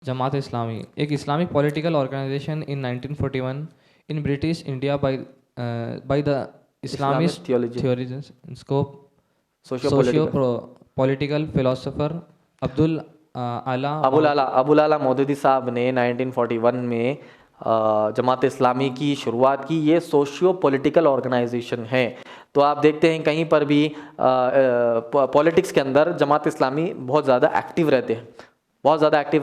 جماعت اسلامی ایک Islamic political organisation in 1941 in British India by the Islamist theologians and scope socio-political philosopher ابو العلا مودودی صاحب نے 1941 میں جماعت اسلامی کی شروعات کی. یہ سوشیو پولیٹیکل آرگنائزیشن ہے. تو آپ دیکھتے ہیں کہیں پر بھی پولیٹکس کے اندر جماعت اسلامی بہت زیادہ ایکٹیو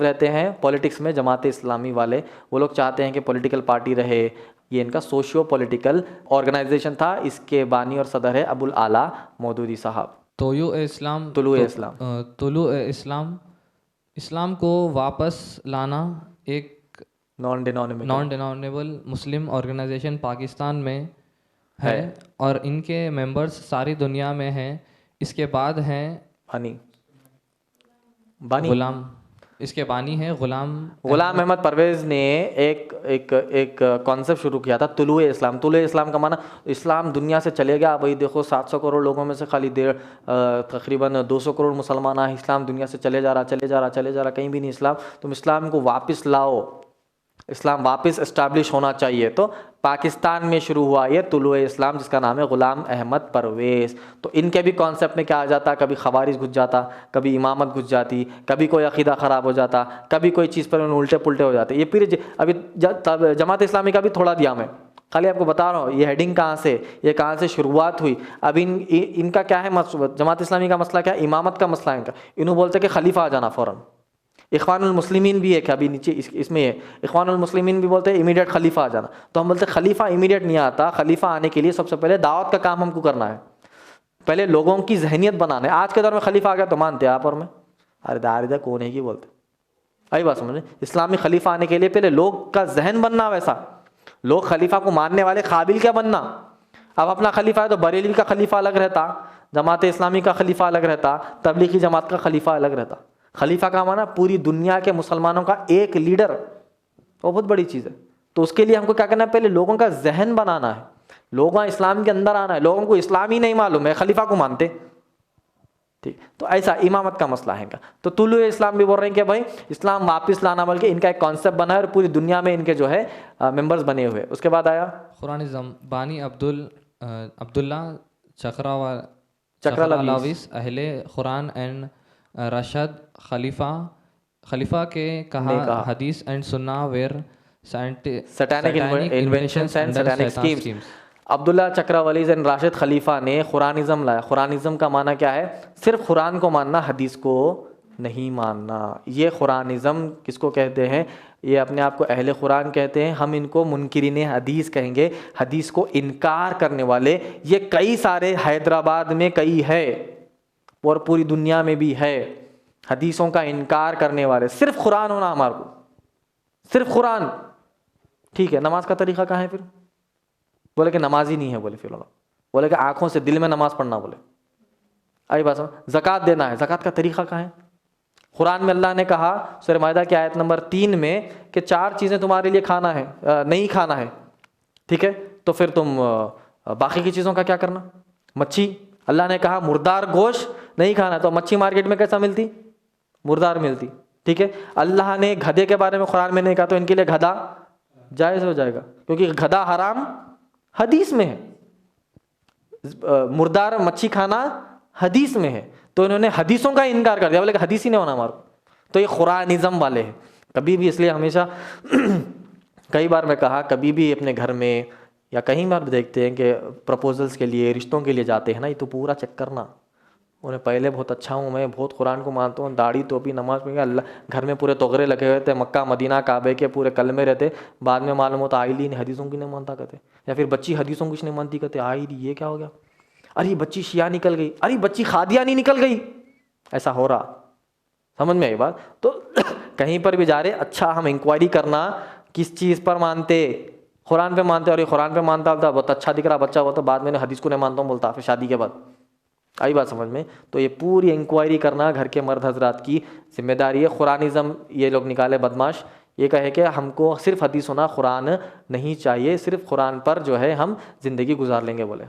رہتے ہیں پولیٹکس میں. جماعت اسلامی والے وہ لوگ چاہتے ہیں کہ پولیٹیکل پارٹی رہے. یہ ان کا سوشیو پولیٹیکل آرگنائزیشن تھا. اس کے بانی اور صدر ہے ابو العلا مودودی صاحب. طلوع اسلام اسلام کو واپس لانا ایک نان ڈینامنیبل مسلم آرگنائزیشن پاکستان میں ہے اور ان کے ممبرز ساری دنیا میں ہیں. اس کے بعد ہیں غلام اس کے بانی ہیں غلام احمد پرویز نے ایک کانسیپٹ شروع کیا تھا طلوع اسلام. طلوع اسلام کا معنی اسلام دنیا سے چلے گیا. وہی دیکھو 700 کروڑ لوگوں میں سے خالی تقریباً 200 کروڑ مسلمان ہیں. اسلام دنیا سے چلے جا رہا کہیں بھی نہیں اسلام. تم اسلام کو واپس لاؤ. اسلام واپس اسٹیبلش ہونا چاہیے. تو پاکستان میں شروع ہوا یہ طلوع اسلام جس کا نام ہے غلام احمد پرویز. تو ان کے بھی کانسیپٹ میں کیا آ جاتا, کبھی خوارج گھس جاتا, کبھی امامت گھس جاتی, کبھی کوئی عقیدہ خراب ہو جاتا, کبھی کوئی چیز پر الٹے پلٹے ہو جاتے. یہ پھر ابھی جماعت اسلامی کا بھی تھوڑا دیا میں خالی آپ کو بتا رہا ہوں یہ ہیڈنگ کہاں سے شروعات ہوئی. اب ان کا کیا ہے جماعت اسلامی کا مسئلہ کیا ہے, امامت کا مسئلہ ہے ان کا. انہوں بولتے کہ خلیفہ آ جانا فوراً. اخوان المسلمین بھی ہے کہ ابھی نیچے اس میں ہے, اخوان المسلمین بھی بولتے ہیں امیڈیٹ خلیفہ آ جانا. تو ہم بولتے ہیں خلیفہ امیڈیٹ نہیں آتا. خلیفہ آنے کے لیے سب سے پہلے دعوت کا کام ہم کو کرنا ہے. پہلے لوگوں کی ذہنیت بنانا ہے. آج کے دور میں خلیفہ آ گیا تو مانتے آپ اور میں ارے کون ہے کی بولتے. آئی بات سمجھ. اسلامی خلیفہ آنے کے لیے پہلے لوگ کا ذہن بننا ویسا, لوگ خلیفہ کو ماننے والے قابل کیا بننا. اب اپنا خلیفہ ہے تو بریلوی کا خلیفہ الگ رہتا, جماعت اسلامی کا خلیفہ الگ رہتا, تبلیغی جماعت کا خلیفہ الگ رہتا. خلیفہ کا معنی پوری دنیا کے مسلمانوں کا ایک لیڈر, وہ بہت بڑی چیز ہے. تو اس کے لیے ہم کو کیا کرنا ہے, پہلے لوگوں کا ذہن بنانا ہے, لوگوں اسلام کے اندر آنا ہے. لوگوں کو اسلام ہی نہیں معلوم ہے, خلیفہ کو مانتے. ٹھیک, تو ایسا امامت کا مسئلہ ہے ان کا. تو طلوع اسلام بھی بول رہے ہیں کہ بھائی اسلام واپس لانا, بلکہ ان کا ایک کانسیپٹ بنا ہے اور پوری دنیا میں ان کے جو ہے ممبرز بنے ہوئے. اس کے بعد آیا قرآنزم بانی عبداللہ چکرالاویس اہل قرآن اینڈ رشد خلیفہ کے کہا حدیث اینڈ سنہ were satanic inventions and satanic schemes. Abdullah چکراولیز اینڈ راشد خلیفہ نے قرآنزم لایا. قرآنزم کا معنی کیا ہے, صرف قرآن کو ماننا, حدیث کو نہیں ماننا. یہ قرآنزم کس کو کہتے ہیں, یہ اپنے آپ کو اہل قرآن کہتے ہیں. ہم ان کو منکرین حدیث کہیں گے, حدیث کو انکار کرنے والے. یہ کئی سارے حیدرآباد میں کئی ہے اور پوری دنیا میں بھی ہے, حدیثوں کا انکار کرنے والے. صرف قرآن ہونا ہمارے کو, صرف قرآن. ٹھیک ہے, نماز کا طریقہ کہاں ہے پھر؟ بولے کہ نماز ہی نہیں ہے. بولے پھر بولے کہ آنکھوں سے دل میں نماز پڑھنا. بولے آئی بات سمجھ. زکوٰۃ دینا ہے, زکوٰۃ کا طریقہ کہاں ہے؟ قرآن میں اللہ نے کہا سورہ مائدہ کی آیت نمبر 3 میں کہ 4 چیزیں تمہارے لیے کھانا ہے, نہیں کھانا ہے. ٹھیک ہے, تو پھر تم باقی کی چیزوں کا کیا کرنا؟ مچھی, اللہ نے کہا مردار گوشت نہیں کھانا, تو مچھی مارکیٹ میں کیسا ملتی؟ مردار ملتی. ٹھیک ہے, اللہ نے گدھے کے بارے میں قرآن میں نہیں کہا, تو ان کے لیے گدھا جائز ہو جائے گا, کیونکہ گدھا حرام حدیث میں ہے. مردار مچھی کھانا حدیث میں ہے, تو انہوں نے حدیثوں کا انکار کر دیا. بولے کہ حدیث ہی نہیں ہونا ہمارا. تو یہ قرآنزم والے ہیں. کبھی بھی, اس لیے ہمیشہ کئی بار میں کہا, کبھی بھی اپنے گھر میں یا کہیں بار دیکھتے ہیں کہ پرپوزلس کے لیے, رشتوں کے لیے جاتے ہیں نا, یہ تو پورا چیک کرنا. انہیں پہلے بہت اچھا ہوں, میں بہت قرآن کو مانتا ہوں, داڑھی ٹوپی نماز پڑھ کے, اللہ گھر میں پورے توغرے لگے ہوئے تھے, مکہ مدینہ کعبے کے پورے کلمے رہتے, بعد میں معلوم ہوتا آئلی نے حدیثوں کی نہیں مانتا کہتے, یا پھر بچی حدیثوں کچھ نہیں مانتی کہتے, آئلی یہ کیا ہو گیا, ارے بچی شیعہ نکل گئی, ارے بچی قادیانی نکل گئی. ایسا ہو رہا, سمجھ میں آئی بات. تو کہیں پر بھی جا رہے, اچھا ہم انکوائری کرنا کس چیز پر مانتے. قرآن پہ مانتے, اور یہ قرآن پہ مانتا ہوتا بہت اچھا دکھ رہا بچہ ہوتا, بعد میں حدیث کو نہیں مانتا ہوں بولتا پھر شادی کے بعد. آئی بات سمجھ میں. تو یہ پوری انکوائری کرنا گھر کے مرد حضرات کی ذمہ داری ہے. قرآنزم یہ لوگ نکالے بدماش, یہ کہے کہ ہم کو صرف حدیث ہونا, قرآن نہیں چاہیے, صرف قرآن پر جو ہے ہم زندگی گزار لیں گے. بولے